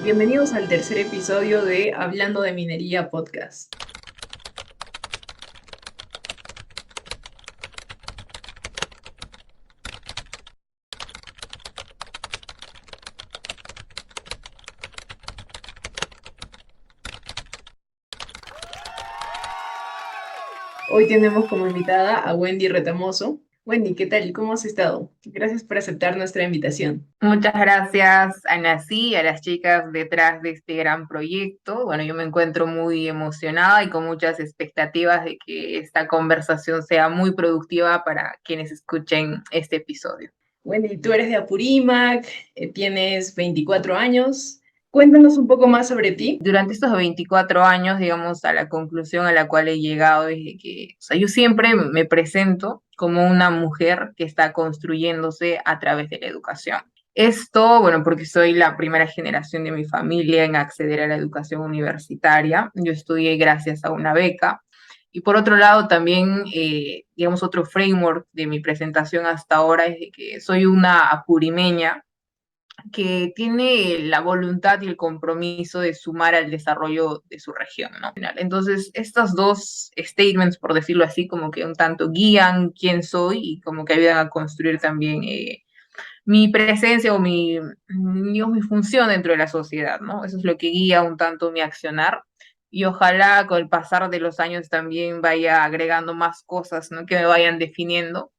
Bienvenidos al tercer episodio de Hablando de Minería Podcast. Hoy tenemos como invitada a Wendy Retamoso. Wendy, ¿qué tal? ¿Cómo has estado? Gracias por aceptar nuestra invitación. Muchas gracias a Nací, a las chicas detrás de este gran proyecto. Bueno, yo me encuentro muy emocionada y con muchas expectativas de que esta conversación sea muy productiva para quienes escuchen este episodio. Wendy, tú eres de Apurímac, tienes 24 años. Cuéntanos un poco más sobre ti. Durante estos 24 años, digamos, a la conclusión a la cual he llegado es de que, o sea, yo siempre me presento como una mujer que está construyéndose a través de la educación. Esto, bueno, porque soy la primera generación de mi familia en acceder a la educación universitaria. Yo estudié gracias a una beca. Y por otro lado, también, digamos, otro framework de mi presentación hasta ahora es de que soy una apurimeña que tiene la voluntad y el compromiso de sumar al desarrollo de su región, ¿no? Entonces, estos dos statements, por decirlo así, como que un tanto guían quién soy y como que ayudan a construir también mi presencia o digamos, mi función dentro de la sociedad, ¿no? Eso es lo que guía un tanto mi accionar. Y ojalá con el pasar de los años también vaya agregando más cosas, ¿no? Que me vayan definiendo.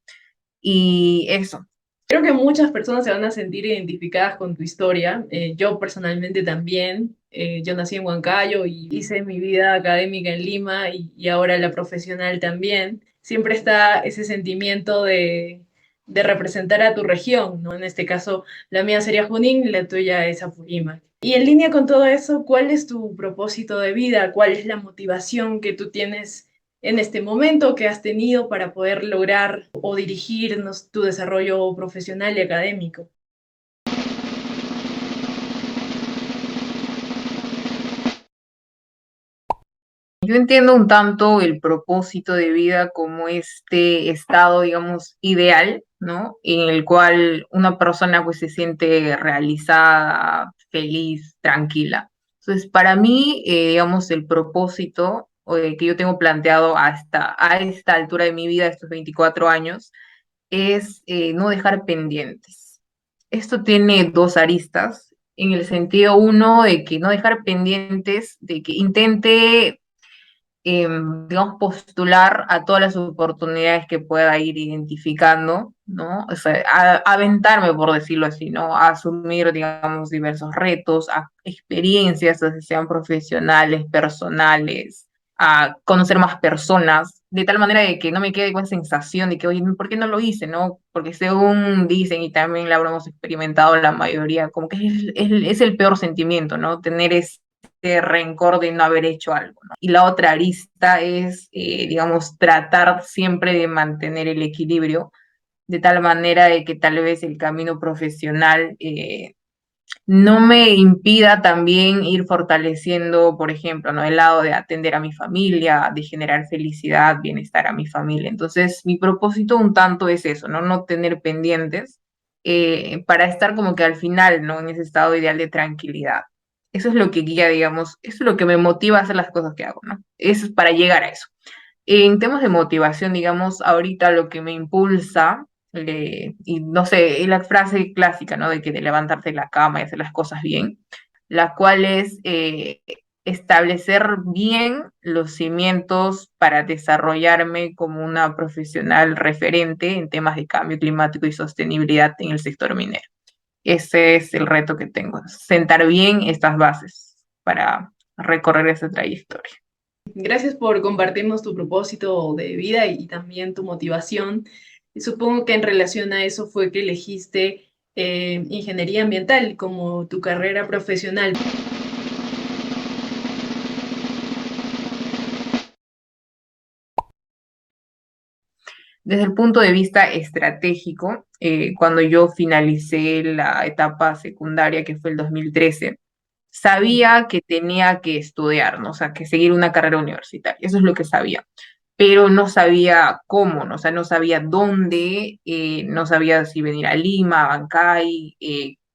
Y eso. Creo que muchas personas se van a sentir identificadas con tu historia. Yo personalmente también. Yo nací en Huancayo y hice mi vida académica en Lima y ahora la profesional también. Siempre está ese sentimiento de representar a tu región, ¿no? En este caso, la mía sería Junín, la tuya es Apurímac. Y en línea con todo eso, ¿cuál es tu propósito de vida? ¿Cuál es la motivación que tú tienes en este momento que has tenido para poder lograr o dirigirnos tu desarrollo profesional y académico? Yo entiendo un tanto el propósito de vida como este estado, digamos, ideal, ¿no? En el cual una persona pues se siente realizada, feliz, tranquila. Entonces, para mí, digamos, el propósito que yo tengo planteado a esta altura de mi vida, estos 24 años, es no dejar pendientes. Esto tiene dos aristas, en el sentido uno de que no dejar pendientes, de que intente digamos, postular a todas las oportunidades que pueda ir identificando, ¿no? O sea, aventarme, por decirlo así, ¿no? A asumir, digamos, diversos retos, a experiencias, ya sean profesionales, personales, a conocer más personas, de tal manera de que no me quede con sensación de que, oye, ¿por qué no lo hice, no? Porque según dicen, y también lo habremos experimentado la mayoría, como que es el peor sentimiento, ¿no? Tener rencor de no haber hecho algo, ¿no? Y la otra arista es, digamos, tratar siempre de mantener el equilibrio, de tal manera de que tal vez el camino profesional no me impida también ir fortaleciendo, por ejemplo, ¿no? El lado de atender a mi familia, de generar felicidad, bienestar a mi familia. Entonces, mi propósito un tanto es eso, ¿no? No tener pendientes para estar como que al final, ¿no? En ese estado ideal de tranquilidad. Eso es lo que guía, digamos, eso es lo que me motiva a hacer las cosas que hago, ¿no? Eso es para llegar a eso. En temas de motivación, digamos, ahorita lo que me impulsa, y no sé, es la frase clásica, ¿no? De que de levantarte de la cama y hacer las cosas bien, la cual es establecer bien los cimientos para desarrollarme como una profesional referente en temas de cambio climático y sostenibilidad en el sector minero. Ese es el reto que tengo, sentar bien estas bases para recorrer esa trayectoria. Gracias por compartirnos tu propósito de vida y también tu motivación. Y supongo que en relación a eso fue que elegiste ingeniería ambiental como tu carrera profesional. Desde el punto de vista estratégico, cuando yo finalicé la etapa secundaria, que fue el 2013, sabía que tenía que estudiar, ¿no? O sea, que seguir una carrera universitaria, eso es lo que sabía, pero no sabía cómo, ¿no? O sea, no sabía dónde, no sabía si venir a Lima, a Bancay,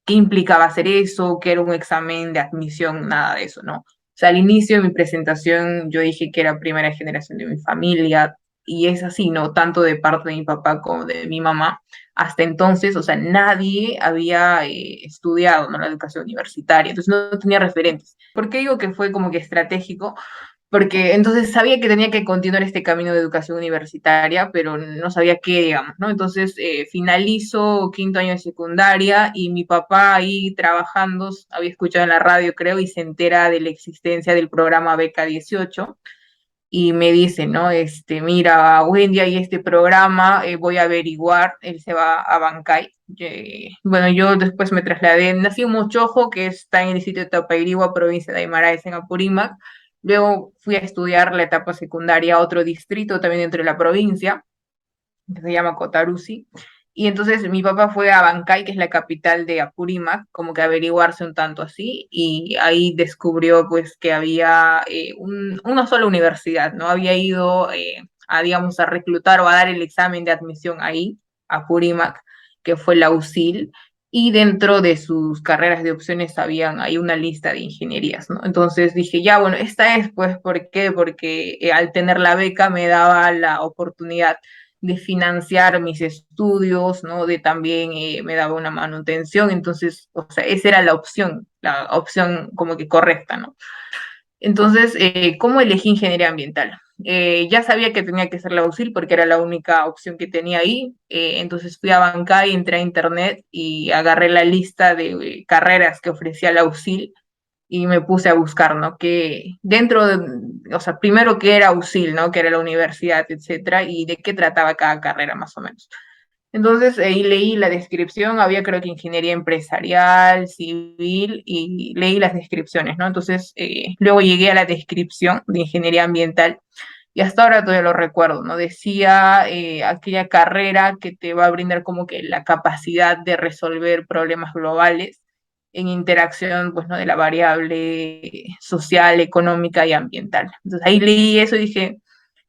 qué implicaba hacer eso, qué era un examen de admisión, nada de eso, ¿no? O sea, al inicio de mi presentación yo dije que era primera generación de mi familia, y es así, ¿no? Tanto de parte de mi papá como de mi mamá. Hasta entonces, o sea, nadie había estudiado, ¿no? La educación universitaria, entonces no tenía referentes. ¿Por qué digo que fue como que estratégico? Porque entonces sabía que tenía que continuar este camino de educación universitaria, pero no sabía qué, digamos, ¿no? Entonces finalizo quinto año de secundaria y mi papá ahí trabajando, había escuchado en la radio, creo, y se entera de la existencia del programa Beca 18 y me dice, ¿no? Mira, Wendy, hay este programa, voy a averiguar, él se va a Bancay. Bueno, yo después me trasladé, nací en Mochojo, que está en el distrito de Tapairihua, provincia de Aymara, en Apurímac. Luego fui a estudiar la etapa secundaria a otro distrito también dentro de la provincia, que se llama Cotarusi. Y entonces mi papá fue a Bancay, que es la capital de Apurímac, como que a averiguarse un tanto así, y ahí descubrió pues que había una sola universidad, ¿no? Había ido a, digamos, a reclutar o a dar el examen de admisión ahí, a Apurímac, que fue la USIL, y dentro de sus carreras de opciones habían ahí una lista de ingenierías, ¿no? Entonces dije, ya, bueno, esta es pues, ¿por qué? Porque al tener la beca me daba la oportunidad de financiar mis estudios, ¿no? De también me daba una manutención, entonces, o sea, esa era la opción como que correcta, ¿no? Entonces, ¿cómo elegí ingeniería ambiental? Ya sabía que tenía que ser la USIL porque era la única opción que tenía ahí, entonces fui a Bancay, entré a internet y agarré la lista de carreras que ofrecía la USIL y me puse a buscar, ¿no? Que dentro de, o sea, primero qué era USIL, ¿no? Que era la universidad, etcétera, y de qué trataba cada carrera más o menos. Entonces ahí leí la descripción, había creo que ingeniería empresarial, civil, y leí las descripciones, ¿no? Entonces luego llegué a la descripción de ingeniería ambiental y hasta ahora todavía lo recuerdo, ¿no? Decía aquella carrera que te va a brindar como que la capacidad de resolver problemas globales en interacción, pues, ¿no? De la variable social, económica y ambiental. Entonces ahí leí eso y dije,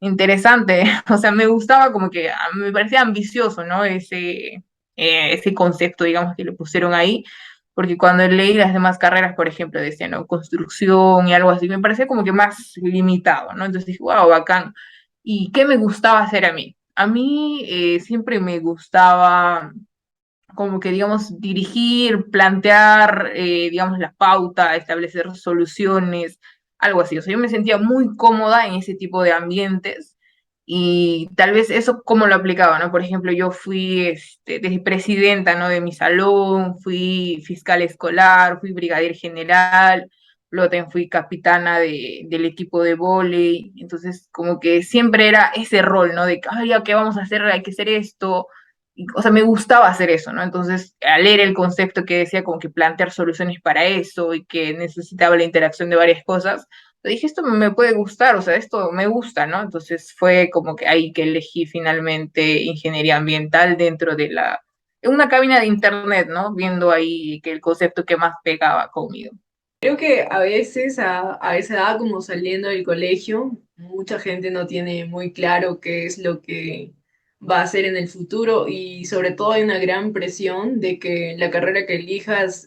interesante, o sea, me gustaba como que, me parecía ambicioso, ¿no? Ese concepto, digamos, que le pusieron ahí, porque cuando leí las demás carreras, por ejemplo, decían, ¿no? Construcción y algo así, me parecía como que más limitado, ¿no? Entonces dije, wow, bacán. ¿Y qué me gustaba hacer a mí? A mí siempre me gustaba como que, digamos, dirigir, plantear, digamos, la pauta, establecer soluciones, algo así. O sea, yo me sentía muy cómoda en ese tipo de ambientes y tal vez eso cómo lo aplicaba, ¿no? Por ejemplo, yo fui desde presidenta, ¿no? De mi salón, fui fiscal escolar, fui brigadier general, luego también fui capitana del equipo de vóley, entonces como que siempre era ese rol, ¿no? De, ay, ¿qué vamos a hacer? Hay que hacer esto, o sea, me gustaba hacer eso, ¿no? Entonces, al leer el concepto que decía como que plantear soluciones para eso y que necesitaba la interacción de varias cosas, dije, esto me puede gustar, o sea, esto me gusta, ¿no? Entonces fue como que ahí que elegí finalmente ingeniería ambiental dentro de en una cabina de internet, ¿no? Viendo ahí que el concepto que más pegaba conmigo. Creo que a veces a esa edad, como saliendo del colegio, mucha gente no tiene muy claro qué es lo que va a hacer en el futuro y sobre todo hay una gran presión de que la carrera que elijas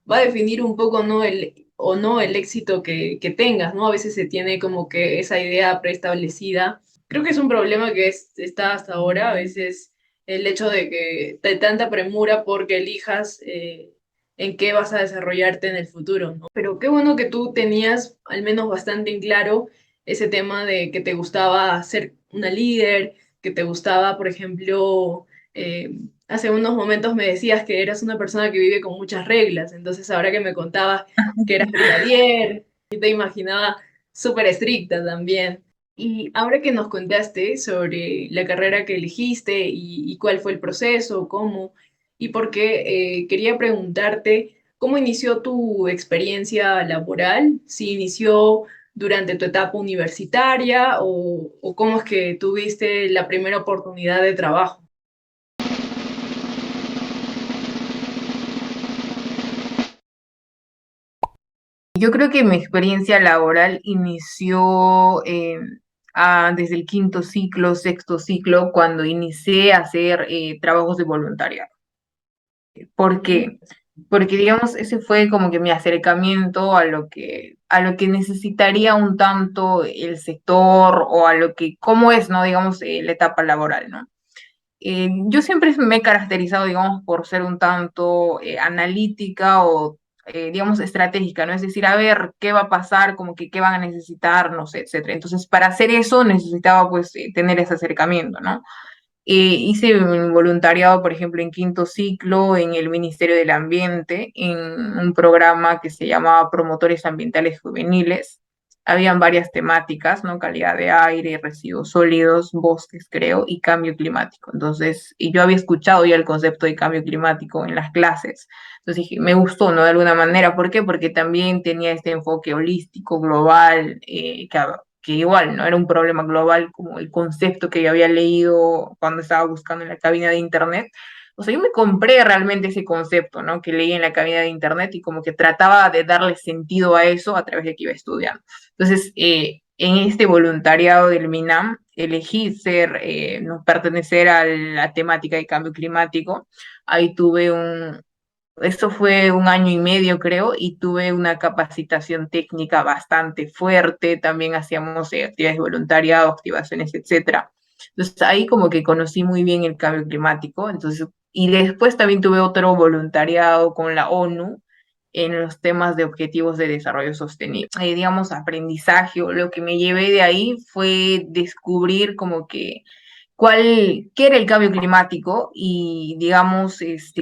va a definir un poco no el éxito que tengas, ¿no? A veces se tiene como que esa idea preestablecida. Creo que es un problema que está hasta ahora, a veces el hecho de que de tanta premura porque elijas en qué vas a desarrollarte en el futuro, ¿no? Pero qué bueno que tú tenías al menos bastante en claro ese tema de que te gustaba ser una líder, que te gustaba, por ejemplo, hace unos momentos me decías que eras una persona que vive con muchas reglas, entonces ahora que me contabas que eras brigadier, yo te imaginaba súper estricta también. Y ahora que nos contaste sobre la carrera que elegiste y cuál fue el proceso, cómo y por qué, quería preguntarte cómo inició tu experiencia laboral, si inició durante tu etapa universitaria o cómo es que tuviste la primera oportunidad de trabajo. Yo creo que mi experiencia laboral inició desde el quinto ciclo, sexto ciclo, cuando inicié a hacer trabajos de voluntariado. ¿Por qué? porque digamos, ese fue como que mi acercamiento a lo que necesitaría un tanto el sector o a lo que, cómo es, ¿no? Digamos, la etapa laboral, ¿no? Yo siempre me he caracterizado, digamos, por ser un tanto analítica o, digamos, estratégica, ¿no? Es decir, a ver qué va a pasar, como que qué van a necesitar, no sé, etcétera. Entonces, para hacer eso necesitaba, pues, tener ese acercamiento, ¿no? Hice un voluntariado, por ejemplo, en quinto ciclo en el Ministerio del Ambiente, en un programa que se llamaba Promotores Ambientales Juveniles. Habían varias temáticas, ¿no? Calidad de aire, residuos sólidos, bosques, creo, y cambio climático. Entonces, y yo había escuchado ya el concepto de cambio climático en las clases. Entonces dije, me gustó, ¿no? De alguna manera. ¿Por qué? Porque también tenía este enfoque holístico, global, que igual no era un problema global como el concepto que yo había leído cuando estaba buscando en la cabina de internet. O sea, yo me compré realmente ese concepto, ¿no? Que leí en la cabina de internet y como que trataba de darle sentido a eso a través de que iba estudiando. Entonces, en este voluntariado del MINAM, elegí ser, no pertenecer a la temática de cambio climático. Ahí tuve esto fue un año y medio, creo, y tuve una capacitación técnica bastante fuerte. También hacíamos actividades de voluntariado, activaciones, etcétera. Entonces ahí como que conocí muy bien el cambio climático. Entonces, y después también tuve otro voluntariado con la ONU en los temas de objetivos de desarrollo sostenible. Digamos, aprendizaje o lo que me llevé de ahí fue descubrir como que qué era el cambio climático y, digamos,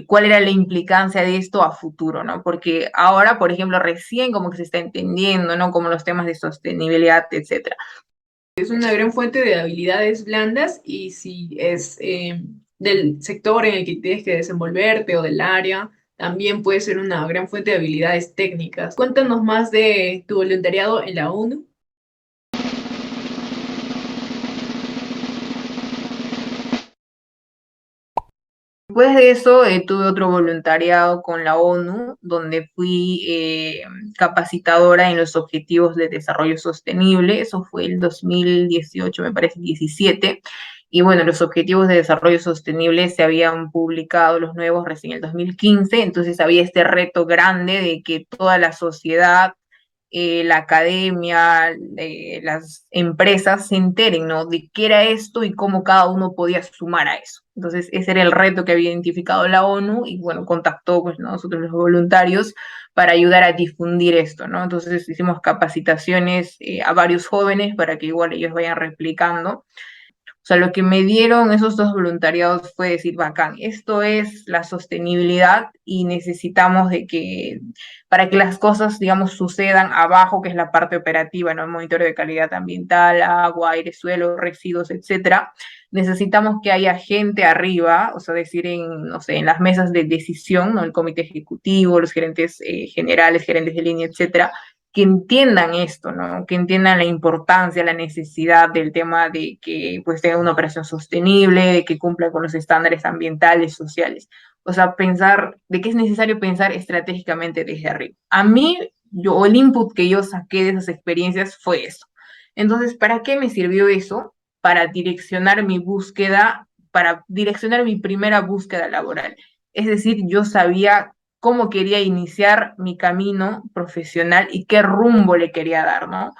cuál era la implicancia de esto a futuro, ¿no? Porque ahora, por ejemplo, recién como que se está entendiendo, ¿no? Como los temas de sostenibilidad, etcétera. Es una gran fuente de habilidades blandas y si es del sector en el que tienes que desenvolverte o del área, también puede ser una gran fuente de habilidades técnicas. Cuéntanos más de tu voluntariado en la ONU. Después de eso, tuve otro voluntariado con la ONU, donde fui capacitadora en los Objetivos de Desarrollo Sostenible. Eso fue el 2018, me parece, 17. Y bueno, los Objetivos de Desarrollo Sostenible se habían publicado los nuevos recién en el 2015, entonces había este reto grande de que toda la sociedad, la academia, las empresas se enteren, ¿no? De qué era esto y cómo cada uno podía sumar a eso. Entonces, ese era el reto que había identificado la ONU y, bueno, contactó, pues, ¿no? Nosotros los voluntarios para ayudar a difundir esto, ¿no? Entonces, hicimos capacitaciones a varios jóvenes para que igual ellos vayan replicando. O sea, lo que me dieron esos dos voluntariados fue decir, bacán, esto es la sostenibilidad y necesitamos de que, para que las cosas, digamos, sucedan abajo, que es la parte operativa, ¿no? El monitoreo de calidad ambiental, agua, aire, suelo, residuos, etcétera. Necesitamos que haya gente arriba, o sea, decir, no sé, en las mesas de decisión, ¿no? El comité ejecutivo, los gerentes generales, gerentes de línea, etcétera, que entiendan esto, ¿no? Que entiendan la importancia, la necesidad del tema de que pues tenga una operación sostenible, de que cumpla con los estándares ambientales, sociales. O sea, pensar, de que es necesario pensar estratégicamente desde arriba. A mí, el input que yo saqué de esas experiencias fue eso. Entonces, ¿para qué me sirvió eso? Para direccionar mi búsqueda, para direccionar mi primera búsqueda laboral. Es decir, yo sabía cómo quería iniciar mi camino profesional y qué rumbo le quería dar, ¿no?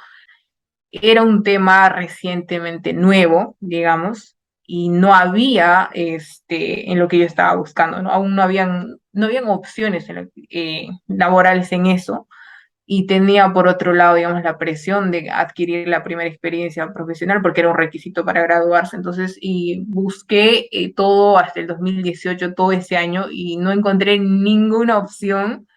Era un tema recientemente nuevo, digamos, y no había en lo que yo estaba buscando, ¿no? Aún no habían opciones laborales en eso y tenía por otro lado, digamos, la presión de adquirir la primera experiencia profesional porque era un requisito para graduarse. Entonces, y busqué todo hasta el 2018, todo ese año, y no encontré ninguna opción.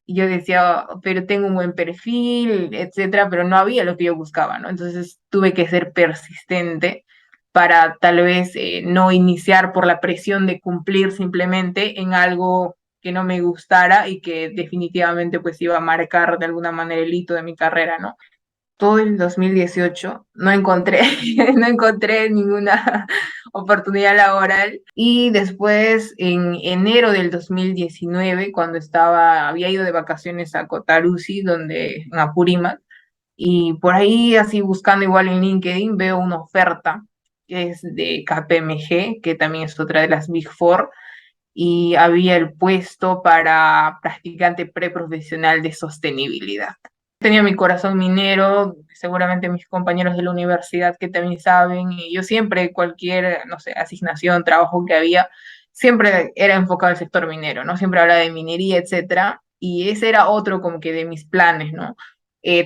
Y yo decía, pero tengo un buen perfil, etcétera, pero no había lo que yo buscaba, ¿no? Entonces tuve que ser persistente para tal vez no iniciar por la presión de cumplir simplemente en algo que no me gustara y que definitivamente pues iba a marcar de alguna manera el hito de mi carrera, ¿no? Todo el 2018 no encontré, no encontré ninguna oportunidad laboral y después en enero del 2019, cuando había ido de vacaciones a Cotarusi, en Apurímac, y por ahí así buscando igual en LinkedIn veo una oferta que es de KPMG, que también es otra de las Big Four, y había el puesto para practicante preprofesional de sostenibilidad. Tenía mi corazón minero, seguramente mis compañeros de la universidad que también saben, y yo siempre, cualquier, no sé, asignación, trabajo que había, siempre era enfocado al sector minero, ¿no? Siempre hablaba de minería, etcétera, y ese era otro como que de mis planes, ¿no?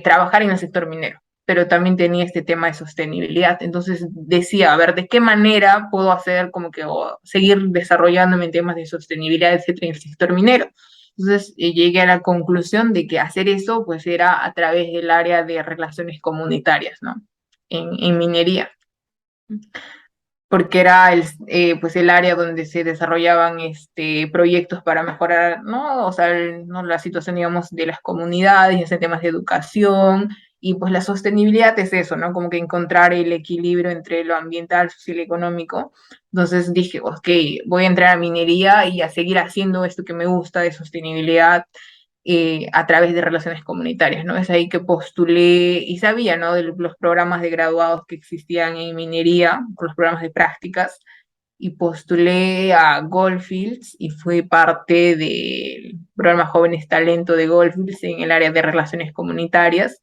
Trabajar en el sector minero, pero también tenía este tema de sostenibilidad. Entonces decía, a ver, ¿de qué manera puedo hacer como que o seguir desarrollándome en temas de sostenibilidad, etcétera, en el sector minero? Entonces llegué a la conclusión de que hacer eso pues era a través del área de relaciones comunitarias, ¿no? En minería, porque era pues el área donde se desarrollaban proyectos para mejorar, ¿no? O sea, ¿no? La situación, digamos, de las comunidades, en temas de educación, y pues la sostenibilidad es eso, ¿no? Como que encontrar el equilibrio entre lo ambiental, social y económico. Entonces dije, ok, voy a entrar a minería y a seguir haciendo esto que me gusta de sostenibilidad a través de relaciones comunitarias, ¿no? Es ahí que postulé y sabía, ¿no? De los programas de graduados que existían en minería, los programas de prácticas, y postulé a Goldfields y fui parte del programa Jóvenes Talento de Goldfields en el área de relaciones comunitarias.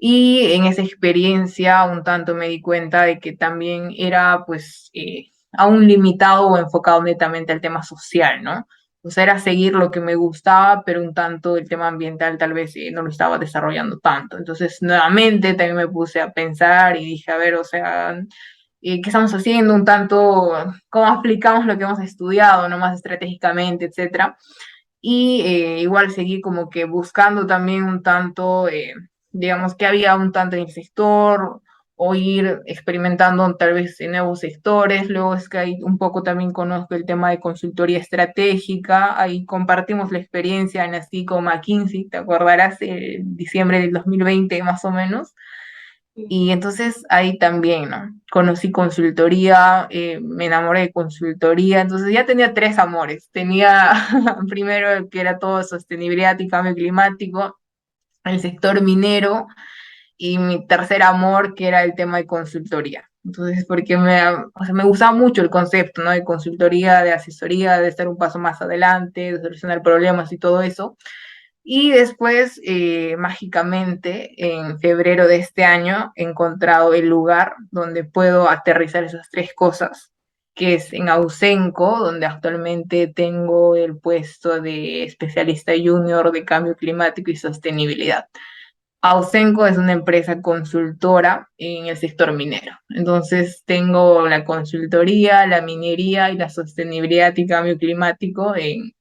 Y en esa experiencia un tanto me di cuenta de que también era pues aún limitado o enfocado netamente al tema social, ¿no? O sea, era seguir lo que me gustaba, pero un tanto el tema ambiental tal vez no lo estaba desarrollando tanto. Entonces, nuevamente también me puse a pensar y dije, a ver, o sea, ¿qué estamos haciendo? Un tanto, ¿cómo aplicamos lo que hemos estudiado, no más estratégicamente, etcétera? Y igual seguí como que buscando también un tanto, digamos, que había un tanto en el sector o ir experimentando tal vez en nuevos sectores. Luego es que ahí un poco también conozco el tema de consultoría estratégica, ahí compartimos la experiencia en así como McKinsey, te acordarás, en diciembre del 2020 más o menos. Y entonces ahí también, ¿no? Conocí consultoría, me enamoré de consultoría, entonces ya tenía tres amores. Tenía primero el que era todo sostenibilidad y cambio climático, el sector minero y mi tercer amor que era el tema de consultoría. Entonces, porque o sea, me gustaba mucho el concepto, ¿no? De consultoría, de asesoría, de estar un paso más adelante, de solucionar problemas y todo eso. Y después, mágicamente, en febrero de este año, he encontrado el lugar donde puedo aterrizar esas tres cosas, que es en Ausenco, donde actualmente tengo el puesto de especialista junior de cambio climático y sostenibilidad. Ausenco es una empresa consultora en el sector minero. Entonces, tengo la consultoría, la minería y la sostenibilidad y cambio climático en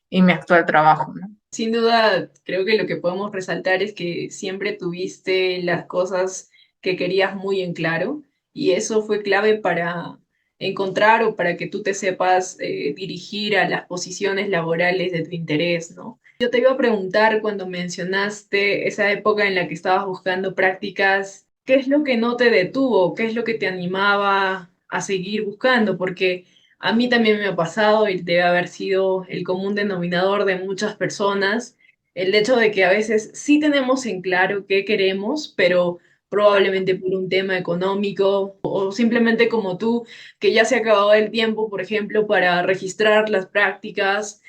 mi actual trabajo, ¿no? Sin duda, creo que lo que podemos resaltar es que siempre tuviste las cosas que querías muy en claro y eso fue clave para encontrar o para que tú te sepas dirigir a las posiciones laborales de tu interés, ¿no? Yo te iba a preguntar cuando mencionaste esa época en la que estabas buscando prácticas, ¿qué es lo que no te detuvo? ¿Qué es lo que te animaba a seguir buscando? Porque a mí también me ha pasado y debe haber sido el común denominador de muchas personas el hecho de que a veces sí tenemos en claro qué queremos, pero probablemente por un tema económico o simplemente como tú, que ya se ha acabado el tiempo, por ejemplo, para registrar las prácticas,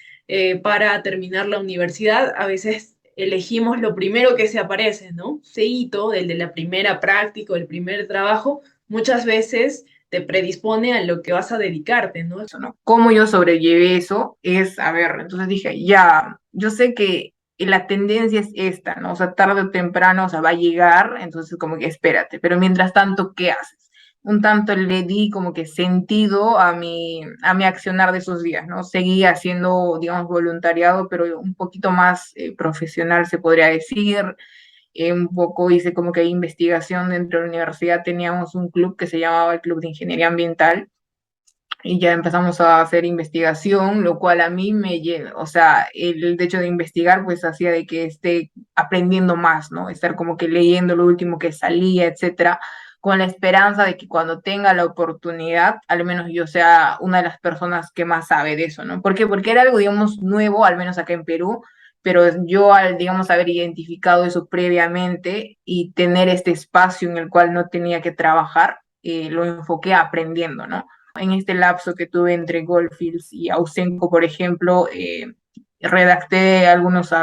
para terminar la universidad, a veces elegimos lo primero que se aparece, ¿no? Ese hito, el de la primera práctica o el primer trabajo, muchas veces te predispone a lo que vas a dedicarte, ¿no? Eso, ¿no? ¿Cómo yo sobrellevé eso? Es, a ver, entonces dije, ya, yo sé que la tendencia es esta, ¿no? O sea, tarde o temprano, o sea, va a llegar, entonces como que espérate, pero mientras tanto, ¿qué haces? Un tanto le di como que sentido a mi accionar de esos días, ¿no? Seguí haciendo, digamos, voluntariado, pero un poquito más profesional, se podría decir. Un poco hice como que investigación dentro de la universidad, teníamos un club que se llamaba el Club de Ingeniería Ambiental y ya empezamos a hacer investigación, lo cual a mí me llena, o sea, el hecho de investigar pues hacía de que esté aprendiendo más, ¿no? Estar como que leyendo lo último que salía, etcétera, con la esperanza de que cuando tenga la oportunidad, al menos yo sea una de las personas que más sabe de eso, ¿no? ¿Por qué? Porque era algo, digamos, nuevo, al menos acá en Perú, pero yo al, digamos, haber identificado eso previamente y tener este espacio en el cual no tenía que trabajar, lo enfoqué aprendiendo, ¿no? En este lapso que tuve entre Goldfields y Ausenco, por ejemplo, redacté algunas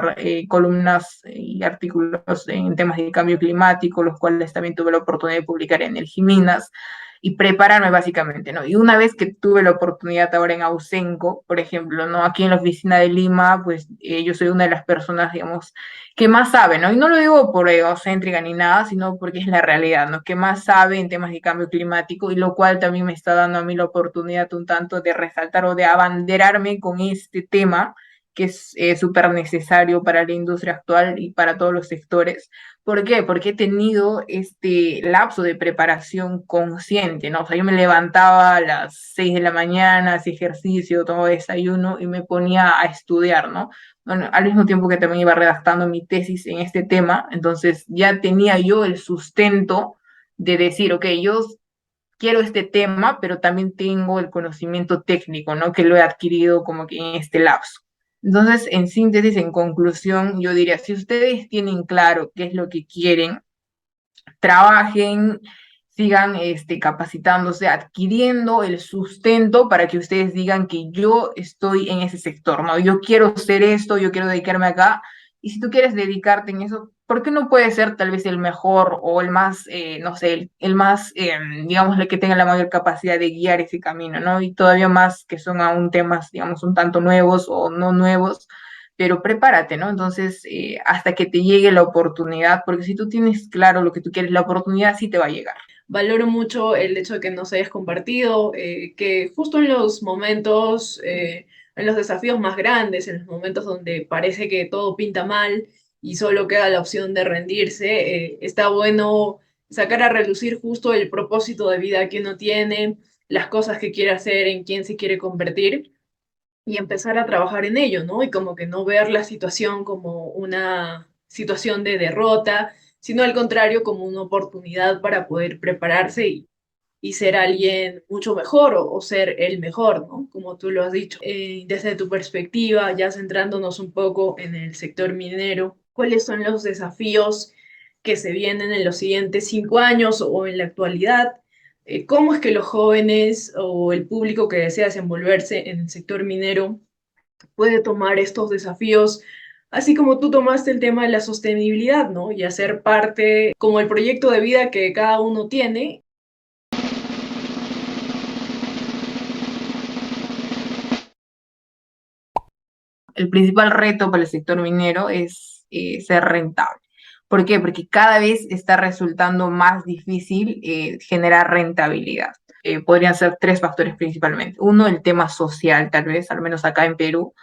columnas y artículos en temas de cambio climático, los cuales también tuve la oportunidad de publicar en el Giminas y prepararme básicamente, ¿no? Y una vez que tuve la oportunidad ahora en Ausenco, por ejemplo, ¿no? Aquí en la oficina de Lima, pues yo soy una de las personas, digamos, que más sabe, ¿no? Y no lo digo por egocéntrica ni nada, sino porque es la realidad, ¿no? Que más sabe en temas de cambio climático y lo cual también me está dando a mí la oportunidad un tanto de resaltar o de abanderarme con este tema que es súper necesario para la industria actual y para todos los sectores. ¿Por qué? Porque he tenido este lapso de preparación consciente, ¿no? O sea, yo me levantaba a las 6 de la mañana, hacía ejercicio, tomaba desayuno y me ponía a estudiar, ¿no? Bueno, al mismo tiempo que también iba redactando mi tesis en este tema, entonces ya tenía yo el sustento de decir, ok, yo quiero este tema, pero también tengo el conocimiento técnico, ¿no? Que lo he adquirido como que en este lapso. Entonces, en síntesis, en conclusión, yo diría, si ustedes tienen claro qué es lo que quieren, trabajen, sigan capacitándose, adquiriendo el sustento para que ustedes digan que yo estoy en ese sector, ¿no? Yo quiero ser esto, yo quiero dedicarme acá, y si tú quieres dedicarte en eso, ¿por qué no puede ser tal vez el mejor o el más, no sé, el más, digamos, el que tenga la mayor capacidad de guiar ese camino, ¿no? Y todavía más que son aún temas, digamos, un tanto nuevos o no nuevos, pero prepárate, ¿no? Entonces, hasta que te llegue la oportunidad, porque si tú tienes claro lo que tú quieres, la oportunidad sí te va a llegar. Valoro mucho el hecho de que nos hayas compartido, que justo en los momentos, en los desafíos más grandes, en los momentos donde parece que todo pinta mal y solo queda la opción de rendirse, está bueno sacar a relucir justo el propósito de vida que uno tiene, las cosas que quiere hacer, en quién se quiere convertir y empezar a trabajar en ello, ¿no? Y como que no ver la situación como una situación de derrota, sino al contrario como una oportunidad para poder prepararse y ser alguien mucho mejor o ser el mejor, ¿no? Como tú lo has dicho. Desde tu perspectiva, ya centrándonos un poco en el sector minero, ¿cuáles son los desafíos que se vienen en los siguientes 5 años o en la actualidad? ¿Cómo es que los jóvenes o el público que desea desenvolverse en el sector minero puede tomar estos desafíos, así como tú tomaste el tema de la sostenibilidad, ¿no? Y hacer parte como el proyecto de vida que cada uno tiene? El principal reto para el sector minero es ser rentable. ¿Por qué? Porque cada vez está resultando más difícil generar rentabilidad. Podrían ser tres factores principalmente. Uno, el tema social, tal vez, al menos acá en Perú,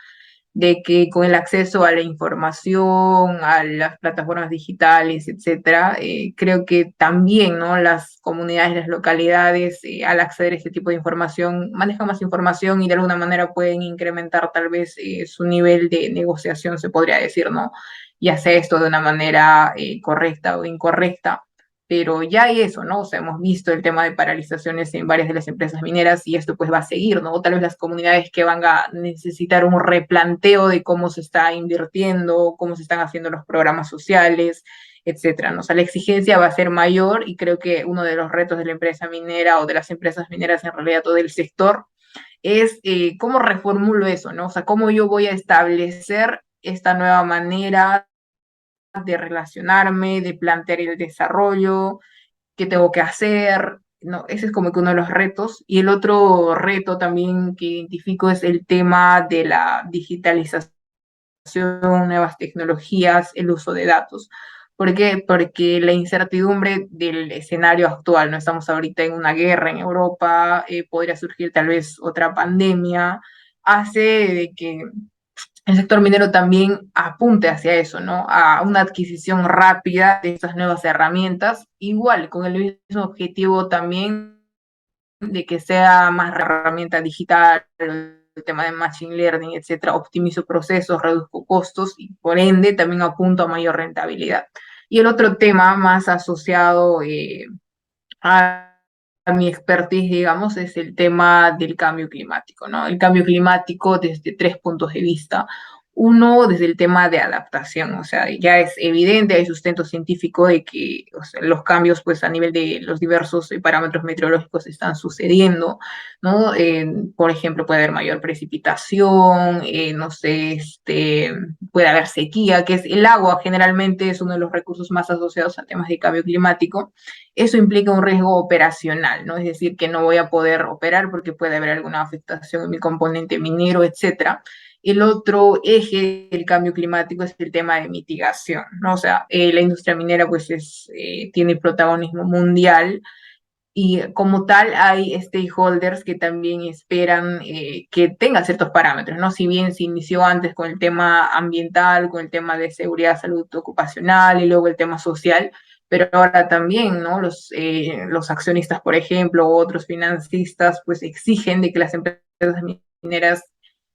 de que con el acceso a la información, a las plataformas digitales, etcétera, creo que también, ¿no? Las comunidades, las localidades, al acceder a este tipo de información, manejan más información y de alguna manera pueden incrementar tal vez su nivel de negociación, se podría decir, ¿no? Ya sea esto de una manera correcta o incorrecta, pero ya hay eso, ¿no? O sea, hemos visto el tema de paralizaciones en varias de las empresas mineras y esto pues va a seguir, ¿no? O tal vez las comunidades que van a necesitar un replanteo de cómo se está invirtiendo, cómo se están haciendo los programas sociales, etcétera, ¿no? O sea, la exigencia va a ser mayor y creo que uno de los retos de la empresa minera o de las empresas mineras, en realidad todo el sector, es cómo reformulo eso, ¿no? O sea, cómo yo voy a establecer esta nueva manera de relacionarme, de plantear el desarrollo, qué tengo que hacer, ¿no? Ese es como que uno de los retos. Y el otro reto también que identifico es el tema de la digitalización, nuevas tecnologías, el uso de datos. ¿Por qué? Porque la incertidumbre del escenario actual, no estamos ahorita en una guerra en Europa, podría surgir tal vez otra pandemia, hace de que el sector minero también apunte hacia eso, ¿no? A una adquisición rápida de estas nuevas herramientas, igual con el mismo objetivo también de que sea más herramienta digital, el tema de machine learning, etcétera, optimizo procesos, reduzco costos y por ende también apunto a mayor rentabilidad. Y el otro tema más asociado a mi expertise, digamos, es el tema del cambio climático, ¿no? El cambio climático desde tres puntos de vista. Uno, desde el tema de adaptación, o sea, ya es evidente, hay sustento científico de que, o sea, los cambios, pues, a nivel de los diversos parámetros meteorológicos están sucediendo, ¿no? Por ejemplo, puede haber mayor precipitación, no sé, puede haber sequía, que es el agua, generalmente es uno de los recursos más asociados a temas de cambio climático. Eso implica un riesgo operacional, ¿no? Es decir, que no voy a poder operar porque puede haber alguna afectación en mi componente minero, etcétera. El otro eje del cambio climático es el tema de mitigación, ¿no? O sea, la industria minera pues tiene protagonismo mundial y como tal hay stakeholders que también esperan que tenga ciertos parámetros, ¿no? Si bien se inició antes con el tema ambiental, con el tema de seguridad, salud ocupacional y luego el tema social, pero ahora también, ¿no? Los accionistas, por ejemplo, u otros financistas, pues exigen de que las empresas mineras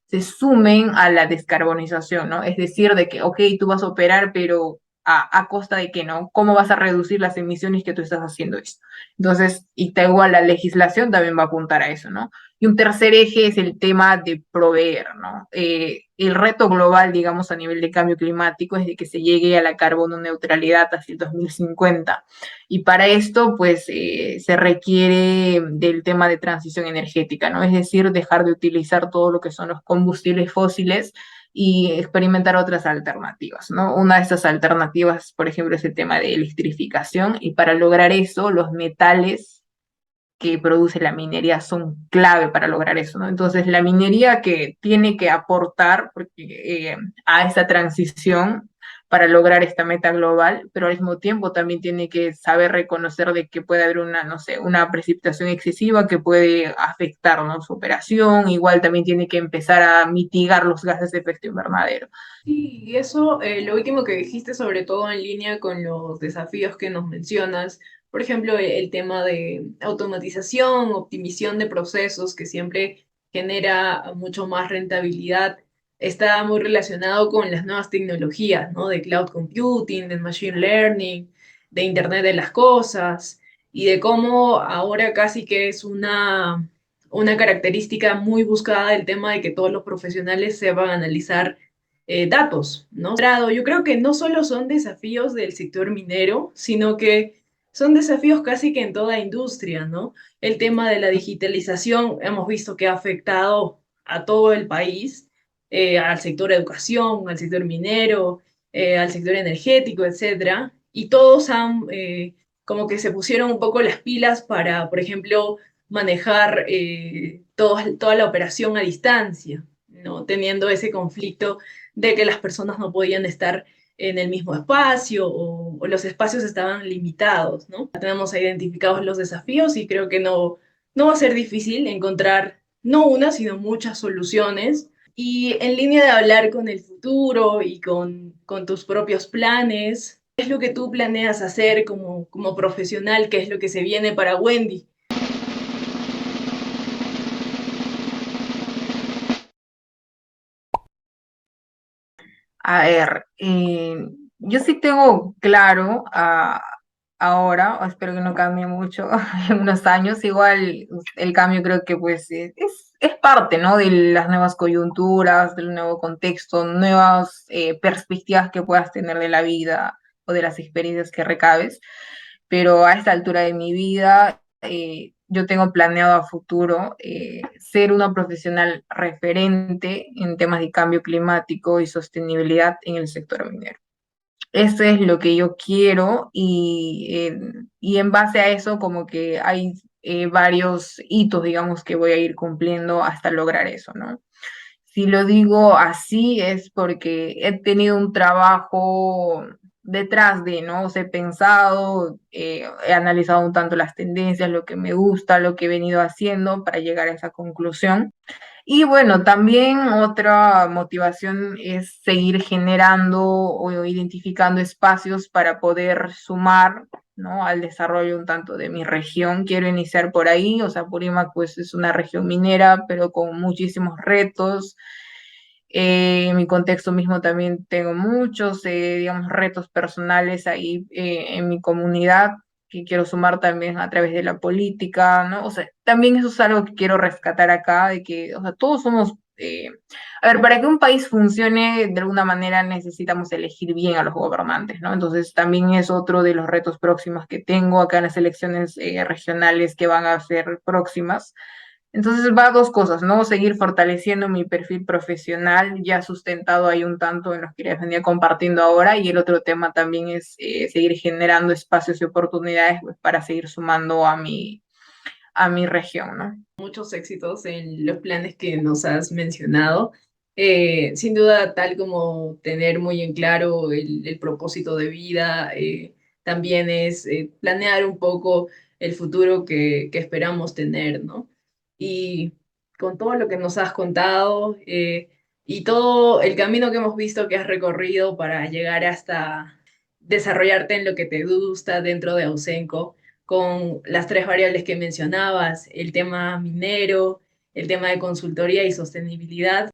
se sumen a la descarbonización, ¿no? Es decir, de que, ok, tú vas a operar, pero a costa de qué, ¿no? ¿Cómo vas a reducir las emisiones que tú estás haciendo esto? Entonces, y da igual la legislación también va a apuntar a eso, ¿no? Y un tercer eje es el tema de proveer, ¿no? El reto global, digamos, a nivel de cambio climático es de que se llegue a la carbono neutralidad hacia el 2050. Y para esto, pues, se requiere del tema de transición energética, ¿no? Es decir, dejar de utilizar todo lo que son los combustibles fósiles y experimentar otras alternativas, ¿no? Una de estas alternativas, por ejemplo, es el tema de electrificación y para lograr eso, los metales que produce la minería son clave para lograr eso, ¿no? Entonces, la minería que tiene que aportar a esta transición para lograr esta meta global, pero al mismo tiempo también tiene que saber reconocer de que puede haber una, no sé, una precipitación excesiva que puede afectar, ¿no? Su operación, igual también tiene que empezar a mitigar los gases de efecto invernadero. Sí, y eso, lo último que dijiste, sobre todo en línea con los desafíos que nos mencionas, por ejemplo, el tema de automatización, optimización de procesos, que siempre genera mucho más rentabilidad, está muy relacionado con las nuevas tecnologías, ¿no? De cloud computing, de machine learning, de Internet de las cosas, y de cómo ahora casi que es una característica muy buscada el tema de que todos los profesionales sepan analizar datos, ¿no? Yo creo que no solo son desafíos del sector minero, sino que son desafíos casi que en toda industria, ¿no? El tema de la digitalización hemos visto que ha afectado a todo el país, al sector educación, al sector minero, al sector energético, etcétera, y todos han como que se pusieron un poco las pilas para, por ejemplo, manejar toda la operación a distancia, ¿no? Teniendo ese conflicto de que las personas no podían estar en el mismo espacio o los espacios estaban limitados, ¿no? Tenemos identificados los desafíos y creo que no va a ser difícil encontrar no una, sino muchas soluciones. Y en línea de hablar con el futuro y con tus propios planes, ¿qué es lo que tú planeas hacer como profesional? ¿Qué es lo que se viene para Wendy? A ver, yo sí tengo claro ahora, espero que no cambie mucho en unos años, igual el cambio creo que pues es parte, ¿no? De las nuevas coyunturas, del nuevo contexto, nuevas perspectivas que puedas tener de la vida o de las experiencias que recabes, pero a esta altura de mi vida yo tengo planeado a futuro ser una profesional referente en temas de cambio climático y sostenibilidad en el sector minero. Eso es lo que yo quiero y en base a eso como que hay varios hitos, digamos, que voy a ir cumpliendo hasta lograr eso, ¿no? Si lo digo así es porque he tenido un trabajo detrás de, ¿no? O sea, he pensado, he analizado un tanto las tendencias, lo que me gusta, lo que he venido haciendo para llegar a esa conclusión. Y bueno, también otra motivación es seguir generando o identificando espacios para poder sumar, ¿no? Al desarrollo un tanto de mi región. Quiero iniciar por ahí, o sea, Purímac pues es una región minera, pero con muchísimos retos. En mi contexto mismo también tengo muchos, digamos, retos personales ahí en mi comunidad que quiero sumar también a través de la política, ¿no? O sea, también eso es algo que quiero rescatar acá, de que, o sea, todos somos a ver, para que un país funcione de alguna manera necesitamos elegir bien a los gobernantes, ¿no? Entonces también es otro de los retos próximos que tengo acá en las elecciones regionales que van a ser próximas. Entonces va a dos cosas, ¿no? Seguir fortaleciendo mi perfil profesional, ya sustentado ahí un tanto en los que les venía compartiendo ahora, y el otro tema también es seguir generando espacios y oportunidades pues, para seguir sumando a mi región, ¿no? Muchos éxitos en los planes que nos has mencionado. Sin duda, tal como tener muy en claro el propósito de vida, también es planear un poco el futuro que esperamos tener, ¿no? Y con todo lo que nos has contado y todo el camino que hemos visto que has recorrido para llegar hasta desarrollarte en lo que te gusta dentro de Ausenco, con las tres variables que mencionabas, el tema minero, el tema de consultoría y sostenibilidad.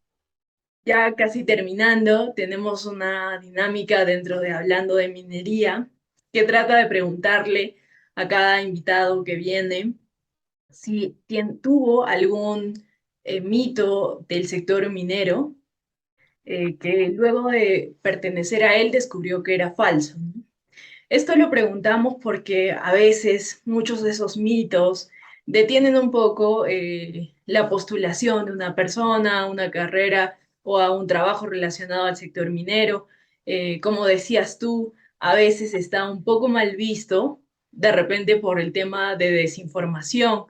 Ya casi terminando, tenemos una dinámica dentro de Hablando de Minería que trata de preguntarle a cada invitado que viene si tuvo algún mito del sector minero que luego de pertenecer a él descubrió que era falso, ¿no? Esto lo preguntamos porque a veces muchos de esos mitos detienen un poco la postulación de una persona a una carrera o a un trabajo relacionado al sector minero. Como decías tú, a veces está un poco mal visto, de repente por el tema de desinformación,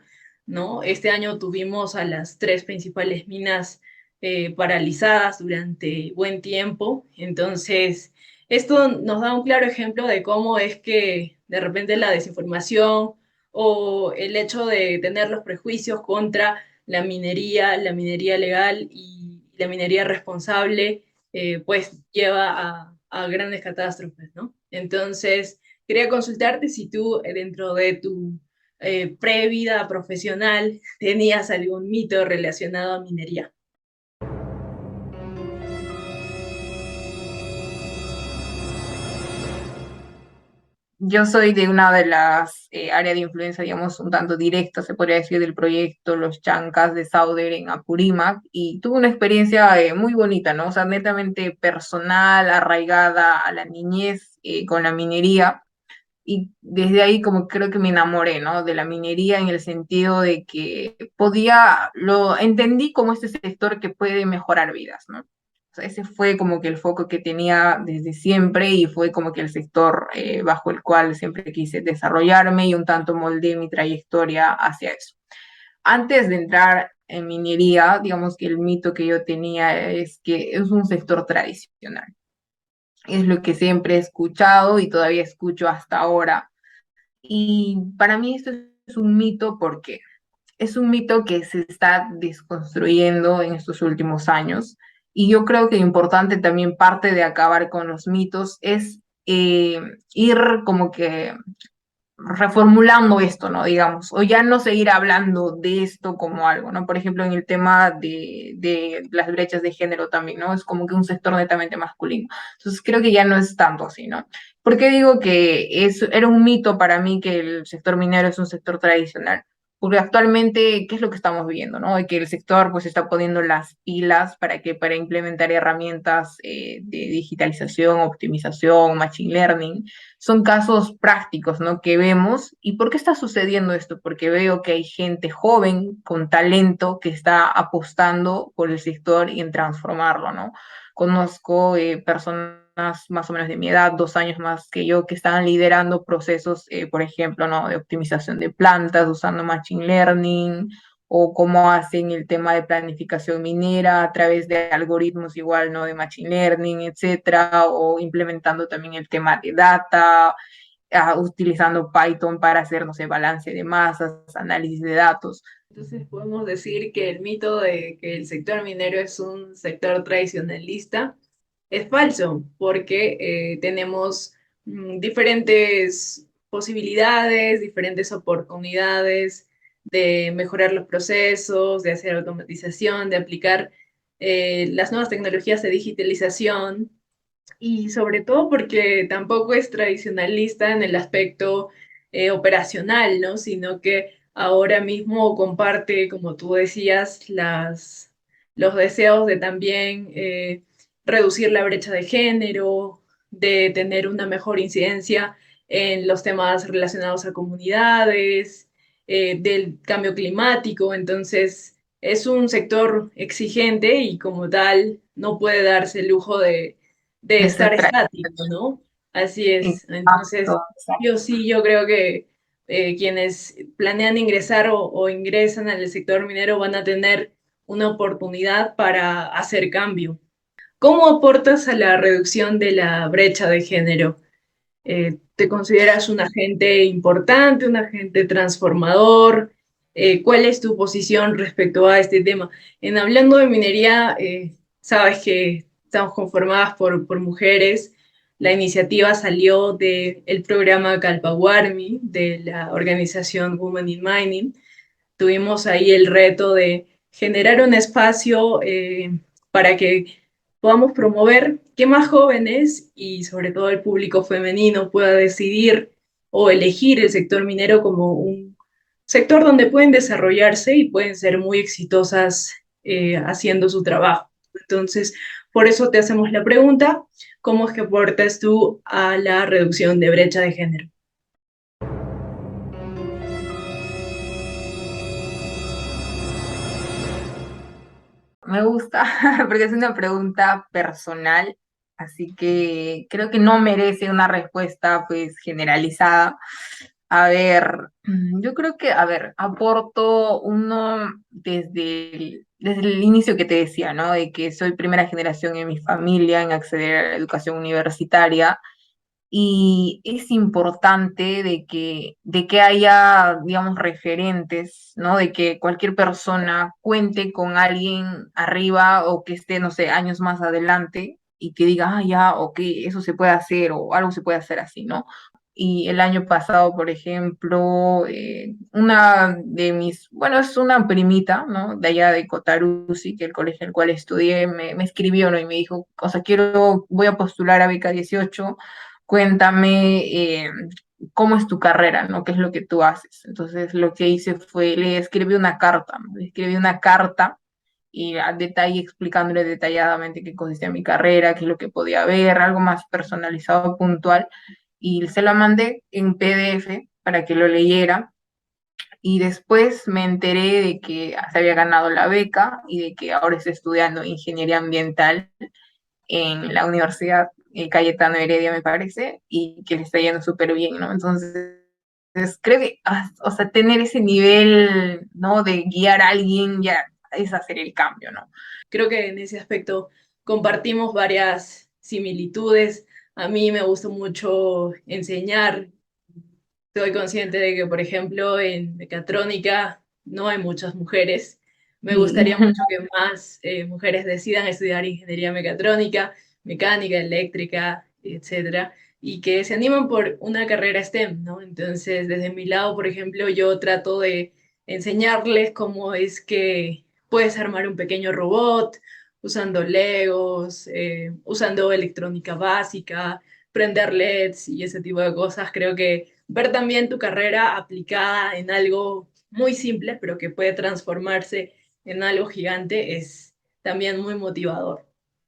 ¿no? Este año tuvimos a las tres principales minas paralizadas durante buen tiempo, entonces esto nos da un claro ejemplo de cómo es que de repente la desinformación o el hecho de tener los prejuicios contra la minería legal y la minería responsable, pues lleva a grandes catástrofes, ¿no? Entonces, quería consultarte si tú dentro de tu previda profesional tenías algún mito relacionado a minería. Yo soy de una de las áreas de influencia, digamos, un tanto directa, se podría decir, del proyecto Los Chancas de Sauder en Apurímac, y tuve una experiencia muy bonita, ¿no? O sea, netamente personal, arraigada a la niñez con la minería, y desde ahí como creo que me enamoré, ¿no? De la minería en el sentido de que lo entendí como este sector que puede mejorar vidas, ¿no? O sea, ese fue como que el foco que tenía desde siempre y fue como que el sector bajo el cual siempre quise desarrollarme y un tanto moldeé mi trayectoria hacia eso. Antes de entrar en minería, digamos que el mito que yo tenía es que es un sector tradicional. Es lo que siempre he escuchado y todavía escucho hasta ahora. Y para mí esto es un mito porque es un mito que se está desconstruyendo en estos últimos años. Y yo creo que importante también parte de acabar con los mitos es ir como que reformulando esto, ¿no? Digamos, o ya no seguir hablando de esto como algo, ¿no? Por ejemplo, en el tema de las brechas de género también, ¿no? Es como que un sector netamente masculino. Entonces creo que ya no es tanto así, ¿no? ¿Por qué digo que era un mito para mí que el sector minero es un sector tradicional? Porque actualmente, ¿qué es lo que estamos viendo, no? Que el sector pues está poniendo las pilas para implementar herramientas de digitalización, optimización, machine learning. Son casos prácticos, ¿no? Que vemos. ¿Y por qué está sucediendo esto? Porque veo que hay gente joven con talento que está apostando por el sector y en transformarlo, ¿no? Conozco personas más o menos de mi edad, 2 años más que yo, que están liderando procesos, por ejemplo, ¿no? De optimización de plantas usando machine learning o cómo hacen el tema de planificación minera a través de algoritmos igual, ¿no? De machine learning, etcétera, o implementando también el tema de data, utilizando Python para hacer, no sé, balance de masas, análisis de datos. Entonces podemos decir que el mito de que el sector minero es un sector tradicionalista es falso, porque tenemos diferentes posibilidades, diferentes oportunidades de mejorar los procesos, de hacer automatización, de aplicar las nuevas tecnologías de digitalización y sobre todo porque tampoco es tradicionalista en el aspecto operacional, ¿no? Sino que ahora mismo comparte, como tú decías, los deseos de también reducir la brecha de género, de tener una mejor incidencia en los temas relacionados a comunidades, del cambio climático. Entonces, es un sector exigente y como tal no puede darse el lujo de de ser estar estático, ¿no? Así es. exacto, Entonces, exacto. yo creo que quienes planean ingresar o ingresan al sector minero van a tener una oportunidad para hacer cambio. ¿Cómo aportas a la reducción de la brecha de género? ¿Te consideras un agente importante, un agente transformador? ¿Cuál es tu posición respecto a este tema? En hablando de minería, sabes que estamos conformadas por mujeres. La iniciativa salió del programa Calpaguarmi de la organización Women in Mining. Tuvimos ahí el reto de generar un espacio para que podamos promover que más jóvenes y sobre todo el público femenino pueda decidir o elegir el sector minero como un sector donde pueden desarrollarse y pueden ser muy exitosas haciendo su trabajo. Entonces, por eso te hacemos la pregunta, ¿cómo es que aportas tú a la reducción de brecha de género? Me gusta porque es una pregunta personal, así que creo que no merece una respuesta pues generalizada. A ver, yo creo que, a ver, aporto uno desde el inicio que te decía, ¿no? De que soy primera generación en mi familia en acceder a la educación universitaria y es importante de que haya, digamos, referentes, ¿no? De que cualquier persona cuente con alguien arriba o que esté, no sé, años más adelante y que diga, ah, ya, ok, eso se puede hacer o algo se puede hacer así, ¿no? Y el año pasado, por ejemplo, una de mis, bueno, es una primita, ¿no? De allá de Cotarusi, que el colegio en el cual estudié, me escribió, ¿no? Y me dijo, o sea, voy a postular a beca 18, cuéntame cómo es tu carrera, ¿no? ¿Qué es lo que tú haces? Entonces, lo que hice fue, le escribí una carta, ¿no? Le escribí una carta y a detalle explicándole detalladamente qué consistía mi carrera, qué es lo que podía ver, algo más personalizado, puntual y se lo mandé en PDF para que lo leyera. Y después me enteré de que se había ganado la beca y de que ahora está estudiando ingeniería ambiental en la Universidad Cayetano Heredia, me parece, y que le está yendo súper bien, ¿no? Entonces, creo que, o sea, tener ese nivel, ¿no? De guiar a alguien ya es hacer el cambio, ¿no? Creo que en ese aspecto compartimos varias similitudes. A mí me gusta mucho enseñar. Estoy consciente de que, por ejemplo, en mecatrónica no hay muchas mujeres. Me Y gustaría mucho que más mujeres decidan estudiar ingeniería mecatrónica, mecánica, eléctrica, etcétera, y que se animen por una carrera STEM, ¿no? Entonces, desde mi lado, por ejemplo, yo trato de enseñarles cómo es que puedes armar un pequeño robot usando Legos, usando electrónica básica, prender LEDs y ese tipo de cosas. Creo que ver también tu carrera aplicada en algo muy simple, pero que puede transformarse en algo gigante, es también muy motivador.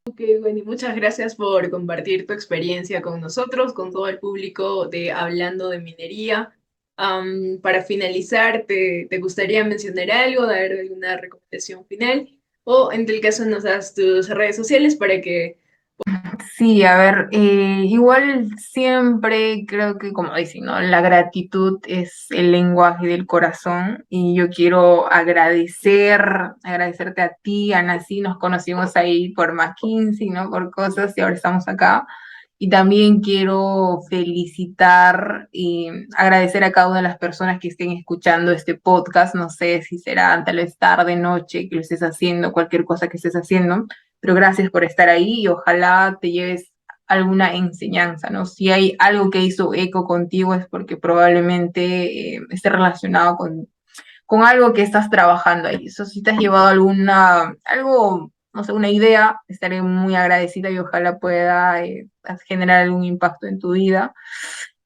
Ok, Wendy, muchas gracias por compartir tu experiencia con nosotros, con todo el público de Hablando de Minería. Para finalizar, ¿te gustaría mencionar algo, dar alguna recomendación final? O en el caso nos das tus redes sociales para que... sí, a ver, igual siempre creo que como dicen, ¿no? La gratitud es el lenguaje del corazón y yo quiero agradecerte a ti, Ana, sí, nos conocimos ahí por McKinsey, ¿no? Por cosas y ahora estamos acá. Y también quiero felicitar y agradecer a cada una de las personas que estén escuchando este podcast. No sé si será tal vez tarde, noche, que lo estés haciendo, cualquier cosa que estés haciendo, pero gracias por estar ahí y ojalá te lleves alguna enseñanza, ¿no? Si hay algo que hizo eco contigo es porque probablemente esté relacionado con algo que estás trabajando ahí. Eso, si te has llevado algo, no sé, una idea, estaré muy agradecida y ojalá pueda generar algún impacto en tu vida.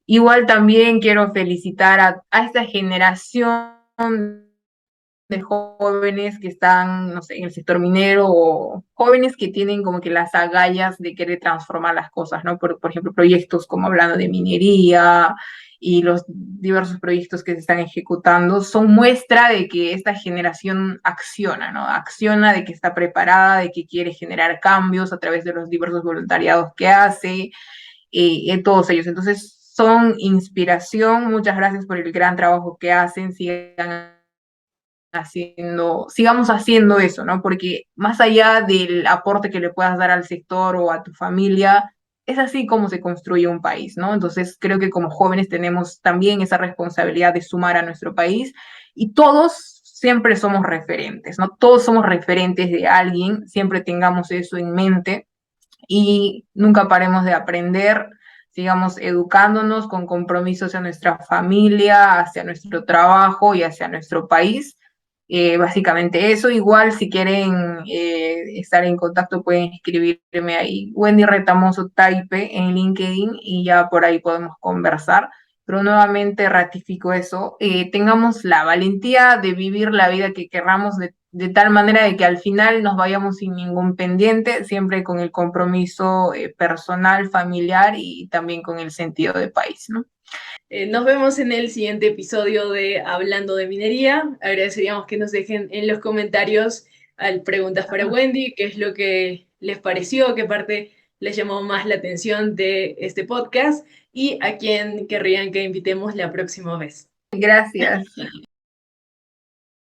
Igual también quiero felicitar a esta generación de jóvenes que están, no sé, en el sector minero o jóvenes que tienen como que las agallas de querer transformar las cosas, ¿no? Por ejemplo, proyectos como hablando de minería y los diversos proyectos que se están ejecutando son muestra de que esta generación acciona, ¿no? Acciona, de que está preparada, de que quiere generar cambios a través de los diversos voluntariados que hace, todos ellos. Entonces, son inspiración. Muchas gracias por el gran trabajo que hacen. Sigamos haciendo eso, ¿no? Porque más allá del aporte que le puedas dar al sector o a tu familia, es así como se construye un país, ¿no? Entonces creo que como jóvenes tenemos también esa responsabilidad de sumar a nuestro país y todos siempre somos referentes, ¿no? Todos somos referentes de alguien, siempre tengamos eso en mente y nunca paremos de aprender, sigamos educándonos con compromiso hacia nuestra familia, hacia nuestro trabajo y hacia nuestro país. Básicamente eso. Igual si quieren estar en contacto pueden escribirme ahí, Wendy Retamoso Taipe en LinkedIn y ya por ahí podemos conversar. Pero nuevamente ratifico eso, tengamos la valentía de vivir la vida que querramos de tal manera de que al final nos vayamos sin ningún pendiente, siempre con el compromiso personal, familiar y también con el sentido de país, ¿no? Nos vemos en el siguiente episodio de Hablando de Minería. Agradeceríamos que nos dejen en los comentarios preguntas para Wendy, qué es lo que les pareció, qué parte les llamó más la atención de este podcast y a quién querrían que invitemos la próxima vez. Gracias.